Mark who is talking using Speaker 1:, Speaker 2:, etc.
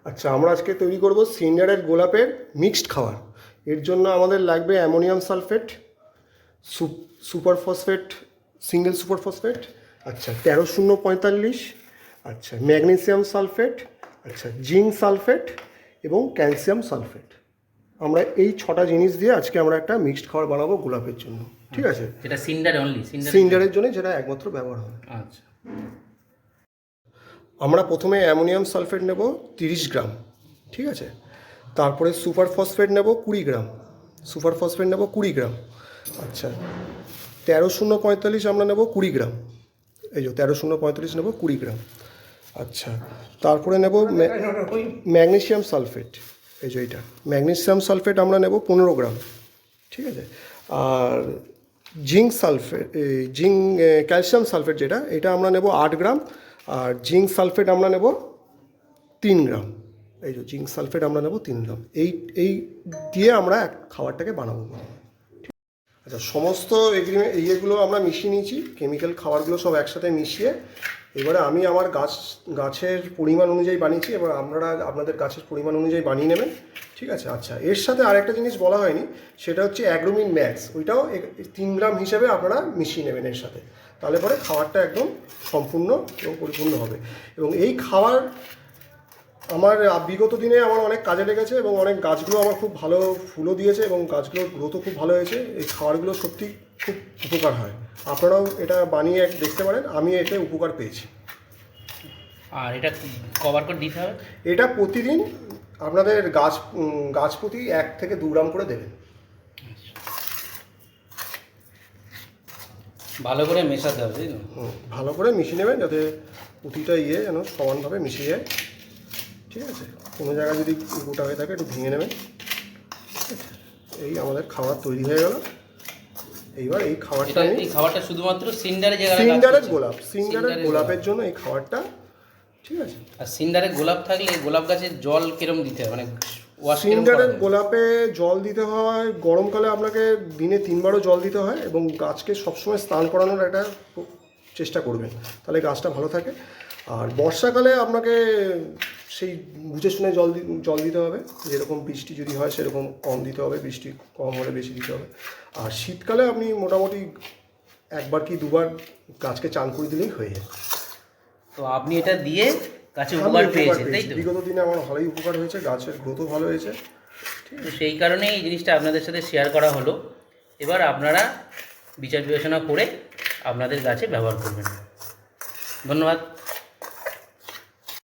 Speaker 1: আচ্ছা, আমরা আজকে তৈরি করব সিন্ডারের গোলাপের মিক্সড খাবার। এর জন্য আমাদের লাগবে ammonium sulphate, super phosphate, single super phosphate, আচ্ছা 13-0-45, আচ্ছা ম্যাগনেসিয়াম সালফেট, আচ্ছা জিঙ্ক সালফেট এবং ক্যালসিয়াম সালফেট। আমরা এই 6টা জিনিস দিয়ে আজকে আমরা একটা মিক্সড খাবার বানাবো গোলাপের জন্য, ঠিক আছে?
Speaker 2: যেটা সিন্ডার অনলি
Speaker 1: সিন্ডারের জন্য যেটা একমাত্র ব্যবহার হয়।
Speaker 2: আচ্ছা,
Speaker 1: আমরা প্রথমে অ্যামোনিয়াম সালফেট নেব 30 গ্রাম, ঠিক আছে? তারপরে সুপার ফসফেট নেব 20 গ্রাম, সুপার ফসফেট নেব 20 গ্রাম, আচ্ছা 13-0-45 আমরা নেব 20 গ্রাম, এই যে 13-0-45 নেব 20 গ্রাম, আচ্ছা তারপরে নেব ম্যাগনেসিয়াম সালফেট, এই যে এইটা ম্যাগনেসিয়াম সালফেট আমরা নেব 15 গ্রাম, ঠিক আছে? আর জিঙ্ক সালফেট, ক্যালসিয়াম সালফেট যেটা, এটা আমরা নেব 8 গ্রাম, আর জিঙ্ক সালফেট আমরা নেব 3 গ্রাম, এই যে জিঙ্ক সালফেট আমরা নেব 3 গ্রাম। এই দিয়ে আমরা খাবারটাকে বানাবো। আচ্ছা, সমস্ত ইয়েগুলো আমরা মিশিয়ে নিয়েছি, কেমিক্যাল খাবারগুলো সব একসাথে মিশিয়ে এবারে আমি আমার গাছের পরিমাণ অনুযায়ী বানিয়েছি, এবার আপনারা আপনাদের গাছের পরিমাণ অনুযায়ী বানিয়ে নেবেন, ঠিক আছে? আচ্ছা, এর সাথে আরেকটা জিনিস বলা হয়নি, সেটা হচ্ছে অ্যাগ্রোমিন ম্যাক্স, ওইটাও 3 গ্রাম হিসেবে আপনারা মিশিয়ে নেবেন এর সাথে, তাহলে পরে খাবারটা একদম সম্পূর্ণ এবং পরিপূর্ণ হবে। এবং এই খাবার আমার বিগত দিনে আমার অনেক কাজে লেগেছে এবং অনেক গাছগুলো আমার খুব ভালো ফুলও দিয়েছে এবং গাছগুলোর গ্রোথও খুব ভালো হয়েছে। এই খাবারগুলো সত্যি খুব উপকার হয়, আপনারাও এটা বানিয়ে দেখতে পারেন, আমি এতে উপকার পেয়েছি।
Speaker 2: আর এটা কভার করে দিতে হবে?
Speaker 1: এটা প্রতিদিন আপনাদের গাছ প্রতি 1 থেকে 2 গ্রাম করে দেবেন।
Speaker 2: ভালো করে মেশাতে হবে, তাই তো?
Speaker 1: ভালো করে মিশিয়ে নেবেন যাতে প্রতিটা যেন সমানভাবে মিশিয়ে যায়, ঠিক আছে? কোনো জায়গায় যদি গোটা হয়ে থাকে একটু ভেঙে নেবেন, ঠিক আছে? এই আমাদের খাবার তৈরি হয়ে গেল। এইবার এই খাবারটা
Speaker 2: শুধুমাত্র সিন্ডারের
Speaker 1: গোলাপের জন্য এই খাবারটা, ঠিক আছে?
Speaker 2: আর সিন্ডারে গোলাপ থাকলে গোলাপ গাছের জল কিরম দিতে হয়, মানে
Speaker 1: সিন্ডারের গোলাপে জল দিতে হয়, গরমকালে আপনাকে দিনে 3 বারও জল দিতে হয় এবং গাছকে সবসময় স্নান করানোর একটা চেষ্টা করবেন, তাহলে গাছটা ভালো থাকে। আর বর্ষাকালে আপনাকে সেই বুঝে শুনে জল দিতে হবে, যেরকম বৃষ্টি যদি হয় সেরকম কম দিতে হবে, বৃষ্টি কম হলে বেশি দিতে হবে। আর শীতকালে আপনি মোটামুটি 1বার কি 2বার গাছকে চান করে দিলেই হয়ে যায়।
Speaker 2: তো আপনি এটা দিয়ে গাছে উপকার পেয়েছেন, তাই তো?
Speaker 1: বিগত দিনে আমার ভালোই উপকার হয়েছে, গাছের গ্রোথও ভালো হয়েছে, ঠিক আছে?
Speaker 2: সেই কারণেই এই জিনিসটা আপনাদের সাথে শেয়ার করা হলো। এবার আপনারা বিচার বিবেচনা করে আপনাদের গাছে ব্যবহার করবেন। ধন্যবাদ।